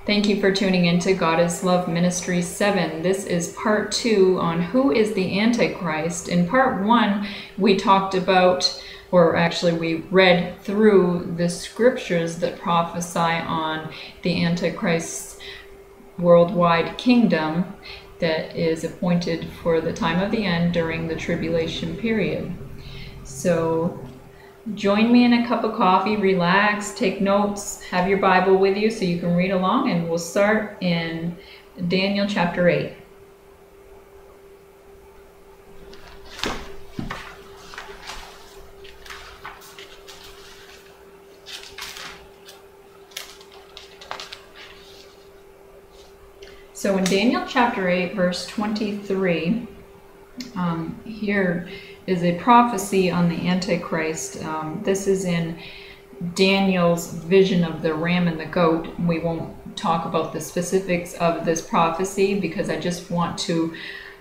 Thank you for tuning in to God is Love Ministry 7. This is part 2 on who is the Antichrist. In part 1, we talked about, or actually we read through the scriptures that prophesy on the Antichrist's worldwide kingdom that is appointed for the time of the end during the tribulation period. So join me in a cup of coffee, relax, take notes, have your Bible with you so you can read along, and we'll start in Daniel chapter 8. So in Daniel chapter 8, verse 23, here is a prophecy on the Antichrist. This is in Daniel's vision of the ram and the goat. We won't talk about the specifics of this prophecy because I just want to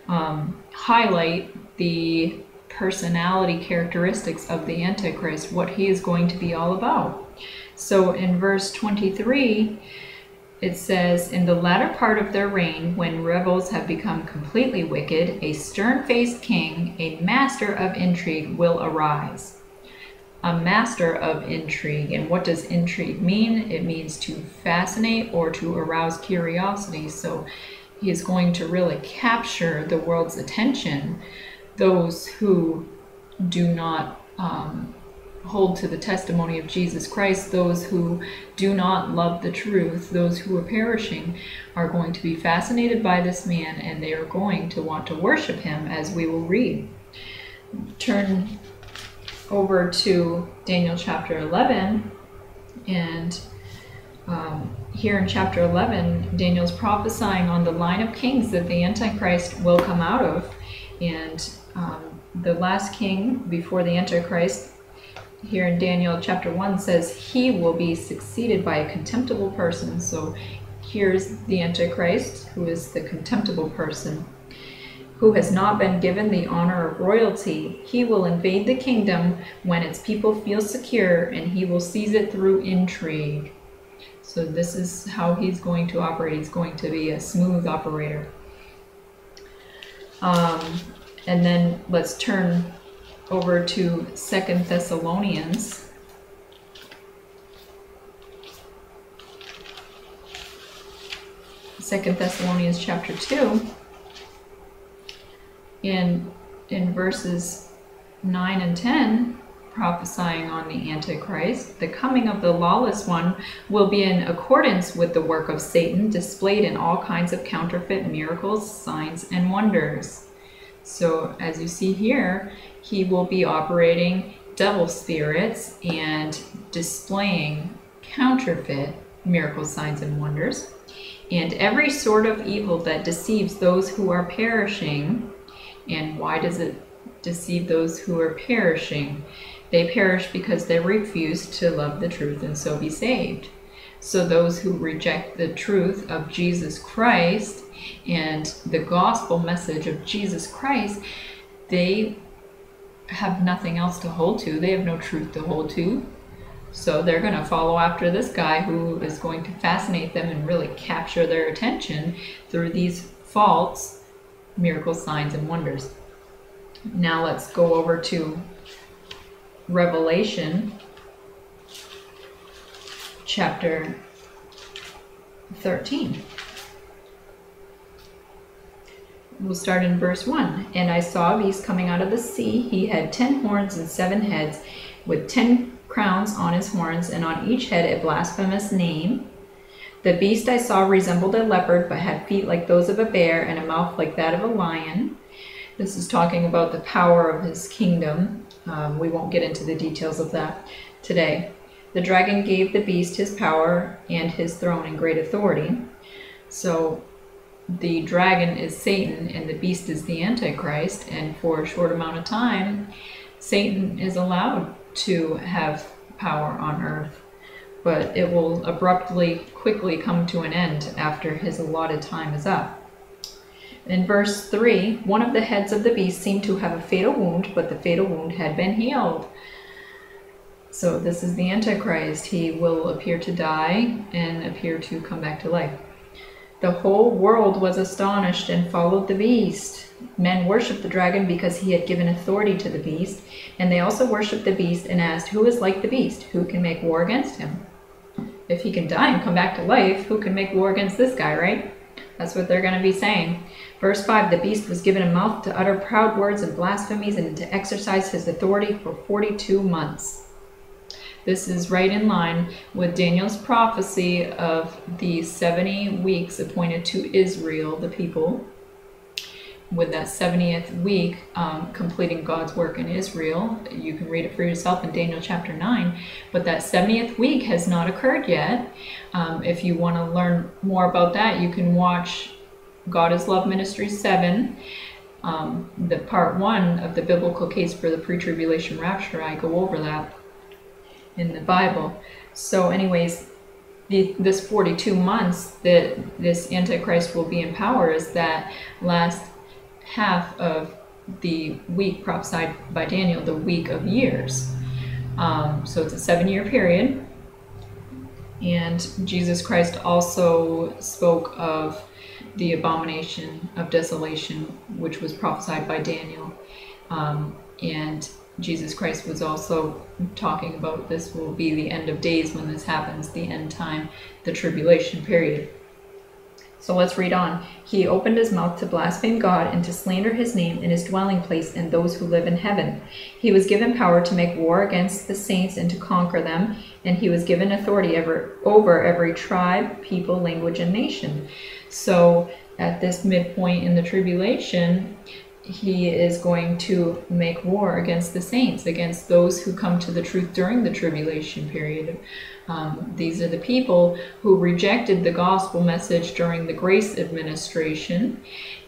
highlight the personality characteristics of the Antichrist, what he is going to be all about. So in verse 23, it says, "In the latter part of their reign, when rebels have become completely wicked, a stern-faced king, a master of intrigue, will arise." A master of intrigue. And what does intrigue mean? It means to fascinate or to arouse curiosity. So he is going to really capture the world's attention, those who do not hold to the testimony of Jesus Christ, those who do not love the truth, those who are perishing, are going to be fascinated by this man, and they are going to want to worship him, as we will read. Turn over to Daniel chapter 11, and here in chapter 11, Daniel's prophesying on the line of kings that the Antichrist will come out of, and the last king before the Antichrist, here in Daniel chapter 1, says he will be succeeded by a contemptible person. So here's the Antichrist, who is the contemptible person, who has not been given the honor of royalty. He will invade the kingdom when its people feel secure, and he will seize it through intrigue. So this is how he's going to operate. He's going to be a smooth operator. And then let's turn over to 2 Thessalonians. Second Thessalonians chapter 2. In verses 9 and 10, prophesying on the Antichrist, "The coming of the lawless one will be in accordance with the work of Satan, displayed in all kinds of counterfeit miracles, signs, and wonders." So as you see here, he will be operating devil spirits and displaying counterfeit miracles, signs, and wonders, and every sort of evil that deceives those who are perishing. And why does it deceive those who are perishing? They perish because they refuse to love the truth and so be saved. So those who reject the truth of Jesus Christ and the gospel message of Jesus Christ, they have nothing else to hold to. They have no truth to hold to. So they're going to follow after this guy who is going to fascinate them and really capture their attention through these false miracles, signs, and wonders. Now let's go over to Revelation chapter 13. We'll start in verse 1. "And I saw a beast coming out of the sea. He had 10 horns and 7 heads, with 10 crowns on his horns, and on each head a blasphemous name. The beast I saw resembled a leopard, but had feet like those of a bear, and a mouth like that of a lion." This is talking about the power of his kingdom. We won't get into the details of that today. "The dragon gave the beast his power and his throne and great authority." So the dragon is Satan and the beast is the Antichrist, and for a short amount of time Satan is allowed to have power on earth, but it will abruptly, quickly come to an end after his allotted time is up. In verse 3, "One of the heads of the beast seemed to have a fatal wound, but the fatal wound had been healed." So this is the Antichrist. He will appear to die and appear to come back to life. The whole world was astonished and followed the beast. Men worshipped the dragon because he had given authority to the beast, and they also worshipped the beast and asked, who is like the beast? Who can make war against him? If he can die and come back to life, who can make war against this guy, right? That's what they're going to be saying. Verse 5, the beast was given a mouth to utter proud words and blasphemies and to exercise his authority for 42 months. This is right in line with Daniel's prophecy of the 70 weeks appointed to Israel, the people, with that 70th week completing God's work in Israel. You can read it for yourself in Daniel chapter 9, but that 70th week has not occurred yet. If you want to learn more about that, you can watch God is Love Ministry 7, the part 1 of the biblical case for the pre-tribulation rapture. I go over that in the Bible. So anyways, this 42 months that this Antichrist will be in power is that last half of the week prophesied by Daniel, the week of years. So it's a 7-year period. And Jesus Christ also spoke of the abomination of desolation, which was prophesied by Daniel. And Jesus Christ was also talking about this will be the end of days when this happens, the end time, the tribulation period. So let's read on. He opened his mouth to blaspheme God and to slander his name and his dwelling place and those who live in heaven. He was given power to make war against the saints and to conquer them, and he was given authority over every tribe, people, language, and nation. So at this midpoint in the tribulation, he is going to make war against the saints, against those who come to the truth during the tribulation period. These are the people who rejected the gospel message during the grace administration,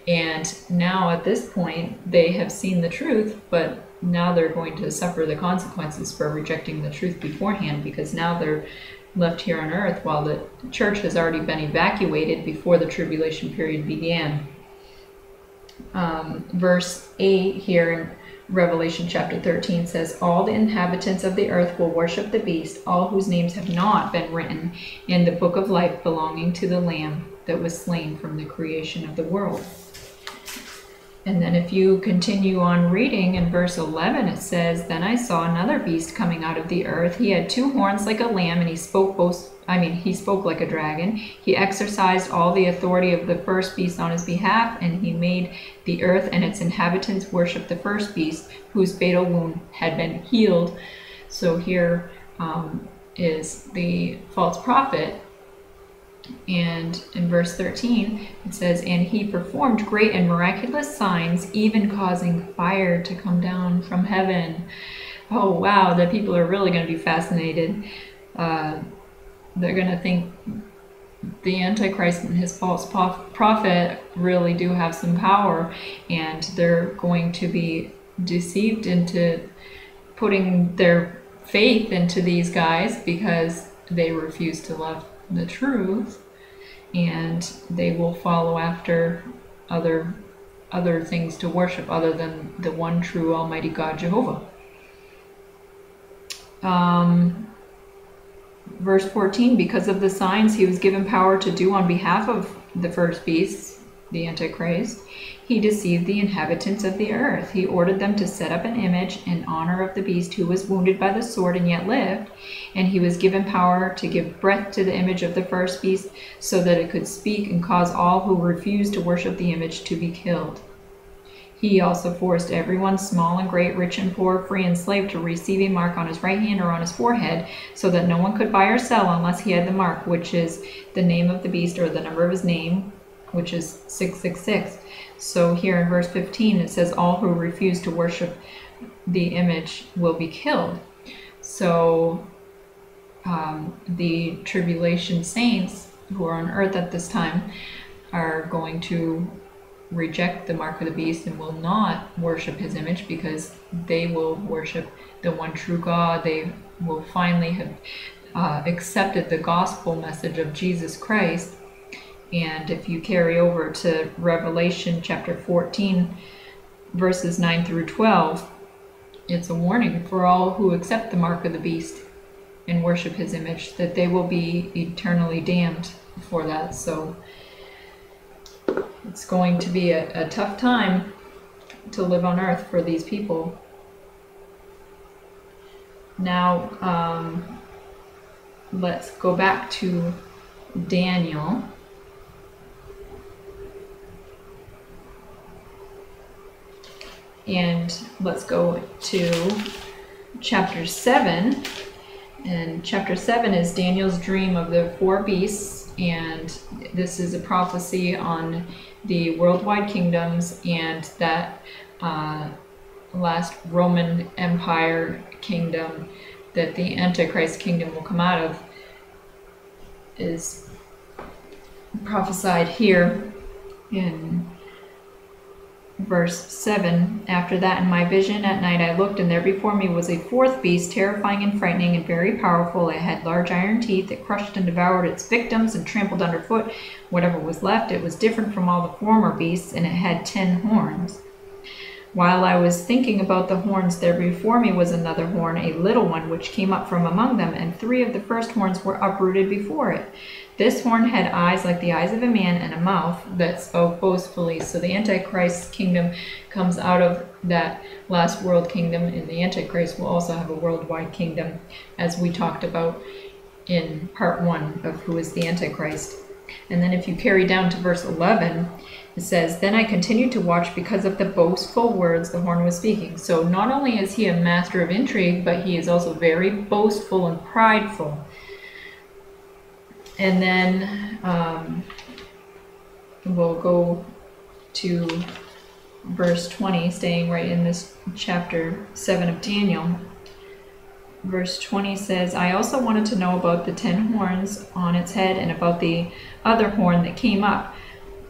and now at this point they have seen the truth, but now they're going to suffer the consequences for rejecting the truth beforehand, because now they're left here on earth while the church has already been evacuated before the tribulation period began. Verse 8 here in Revelation chapter 13 says, all the inhabitants of the earth will worship the beast, all whose names have not been written in the book of life belonging to the Lamb that was slain from the creation of the world. And then if you continue on reading in verse 11, it says, then I saw another beast coming out of the earth. He had 2 horns like a lamb, and he spoke like a dragon. He exercised all the authority of the first beast on his behalf, and he made the earth and its inhabitants worship the first beast, whose fatal wound had been healed. So here is the false prophet. And in verse 13, it says, and he performed great and miraculous signs, even causing fire to come down from heaven. Oh, wow, the people are really going to be fascinated. They're going to think the Antichrist and his false prophet really do have some power, and they're going to be deceived into putting their faith into these guys because they refuse to love the truth, and they will follow after other things to worship other than the one true Almighty God, Jehovah. Verse 14, because of the signs he was given power to do on behalf of the first beast, the Antichrist, he deceived the inhabitants of the earth. He ordered them to set up an image in honor of the beast who was wounded by the sword and yet lived, and he was given power to give breath to the image of the first beast so that it could speak and cause all who refused to worship the image to be killed. He also forced everyone, small and great, rich and poor, free and slave, to receive a mark on his right hand or on his forehead, so that no one could buy or sell unless he had the mark, which is the name of the beast or the number of his name, which is 666. So here in verse 15 it says all who refuse to worship the image will be killed. So the tribulation saints who are on earth at this time are going to reject the mark of the beast and will not worship his image, because they will worship the one true God. They will finally have accepted the gospel message of Jesus Christ. And if you carry over to Revelation chapter 14, verses 9 through 12, it's a warning for all who accept the mark of the beast and worship his image, that they will be eternally damned for that. So it's going to be a tough time to live on earth for these people. Now, let's go back to Daniel. And let's go to chapter 7. And chapter 7 is Daniel's dream of the 4 beasts. And this is a prophecy on the worldwide kingdoms and that last Roman Empire kingdom that the Antichrist kingdom will come out of is prophesied here in verse 7. After that, in my vision at night I looked, and there before me was a 4th beast, terrifying and frightening and very powerful. It had large iron teeth. It crushed and devoured its victims and trampled underfoot whatever was left. It was different from all the former beasts, and it had 10 horns. While I was thinking about the horns, there before me was another horn, a little one, which came up from among them, and 3 of the first horns were uprooted before it. This horn had eyes like the eyes of a man and a mouth that spoke boastfully. So the Antichrist kingdom comes out of that last world kingdom, and the Antichrist will also have a worldwide kingdom, as we talked about in part 1 of who is the Antichrist. And then if you carry down to verse 11, it says, then I continued to watch because of the boastful words the horn was speaking. So not only is he a master of intrigue, but he is also very boastful and prideful. And then we'll go to verse 20, staying right in this chapter 7 of Daniel. Verse 20 says, I also wanted to know about the 10 horns on its head and about the other horn that came up,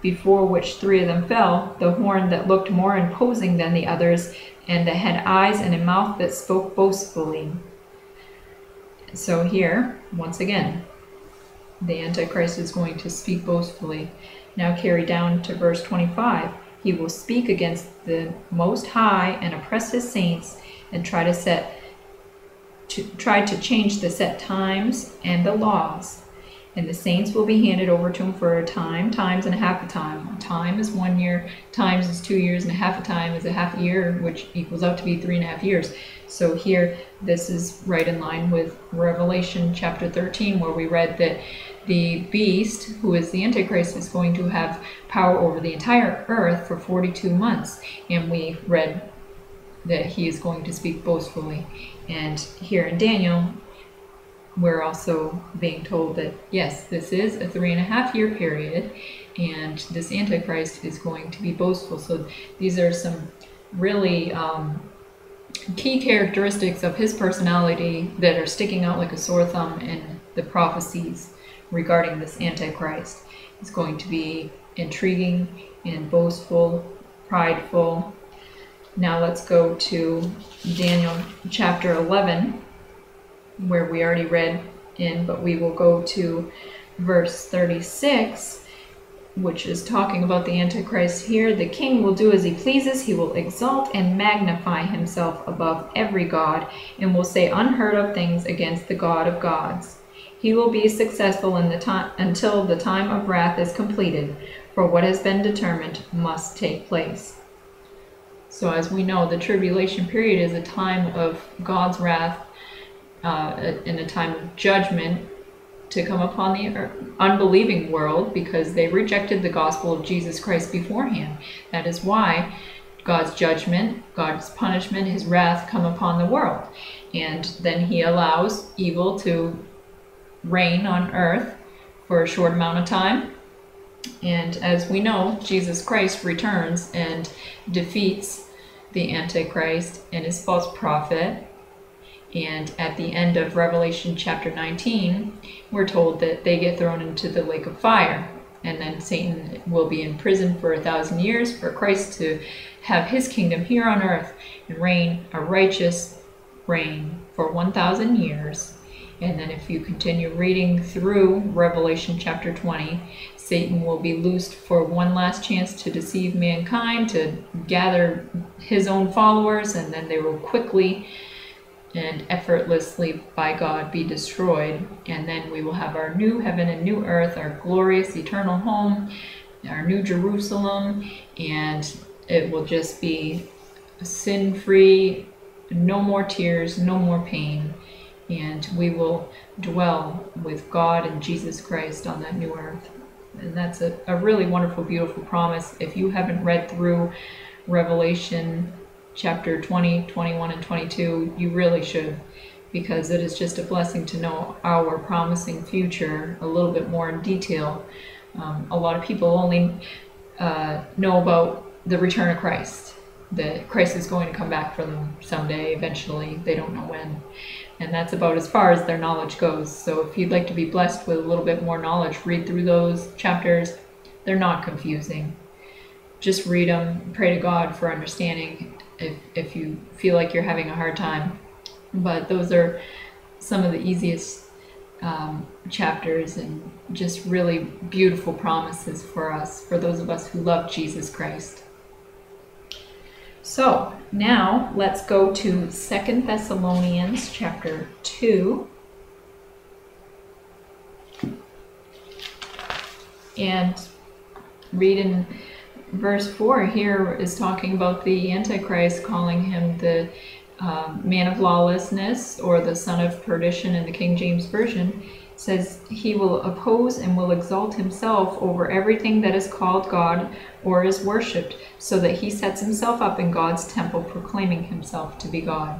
before which 3 of them fell, the horn that looked more imposing than the others, and that had eyes and a mouth that spoke boastfully. So here, once again, the Antichrist is going to speak boastfully. Now carry down to verse 25. He will speak against the Most High and oppress his saints, and try to change the set times and the laws. And the saints will be handed over to him for a time, times and a half a time. A time is 1 year, times is 2 years, and a half a time is a half a year, which equals out to be 3.5 years. So here, this is right in line with Revelation chapter 13, where we read that the beast, who is the Antichrist, is going to have power over the entire earth for 42 months. And we read that he is going to speak boastfully. And here in Daniel, we're also being told that, yes, this is a 3.5 year period, and this Antichrist is going to be boastful. So these are some really key characteristics of his personality that are sticking out like a sore thumb in the prophecies regarding this Antichrist. It's going to be intriguing and boastful, prideful. Now let's go to Daniel chapter 11, where we already read in, but we will go to verse 36, which is talking about the Antichrist here. The king will do as he pleases. He will exalt and magnify himself above every god, and will say unheard of things against the God of gods. He will be successful in the time until the time of wrath is completed, for what has been determined must take place. So as we know, the tribulation period is a time of God's wrath, in a time of judgment to come upon the unbelieving world, because they rejected the gospel of Jesus Christ beforehand. That is why God's judgment, God's punishment, his wrath come upon the world. And then he allows evil to reign on earth for a short amount of time. And as we know, Jesus Christ returns and defeats the Antichrist and his false prophet. And at the end of Revelation chapter 19, we're told that they get thrown into the lake of fire. And then Satan will be in prison for 1,000 years for Christ to have his kingdom here on earth and reign a righteous reign for 1,000 years. And then if you continue reading through Revelation chapter 20, Satan will be loosed for one last chance to deceive mankind, to gather his own followers, and then they will quickly and effortlessly by God be destroyed. And then we will have our new heaven and new earth, our glorious eternal home, our new Jerusalem, and it will just be sin-free, no more tears, no more pain, and we will dwell with God and Jesus Christ on that new earth. And that's a really wonderful, beautiful promise. If you haven't read through Revelation chapter 20, 21, and 22, you really should, because it is just a blessing to know our promising future a little bit more in detail. A lot of people only know about the return of Christ, that Christ is going to come back for them someday, eventually. They don't know when. And that's about as far as their knowledge goes. So if you'd like to be blessed with a little bit more knowledge, read through those chapters. They're not confusing. Just read them. Pray to God for understanding if you feel like you're having a hard time. But those are some of the easiest chapters, and just really beautiful promises for us, for those of us who love Jesus Christ. So now let's go to 2 Thessalonians chapter 2. And read in verse 4 here is talking about the Antichrist, calling him the man of lawlessness, or the son of perdition in the King James Version. It says, he will oppose and will exalt himself over everything that is called God or is worshipped, so that he sets himself up in God's temple, proclaiming himself to be God.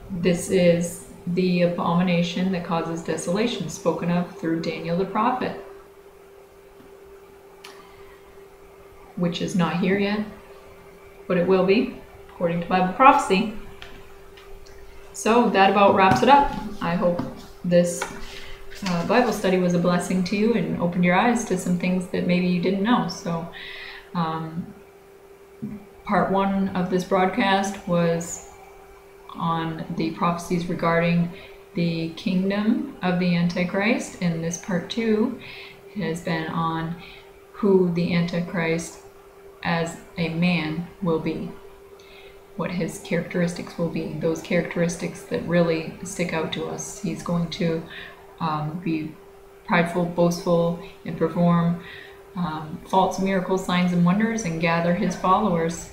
This is the abomination that causes desolation, spoken of through Daniel the prophet, which is not here yet, but it will be, according to Bible prophecy. So that about wraps it up. I hope this Bible study was a blessing to you and opened your eyes to some things that maybe you didn't know. So part 1 of this broadcast was on the prophecies regarding the kingdom of the Antichrist, and this part 2 has been on who the Antichrist as a man will be, what his characteristics will be, those characteristics that really stick out to us. He's going to be prideful, boastful, and perform false miracles, signs, and wonders, and gather his followers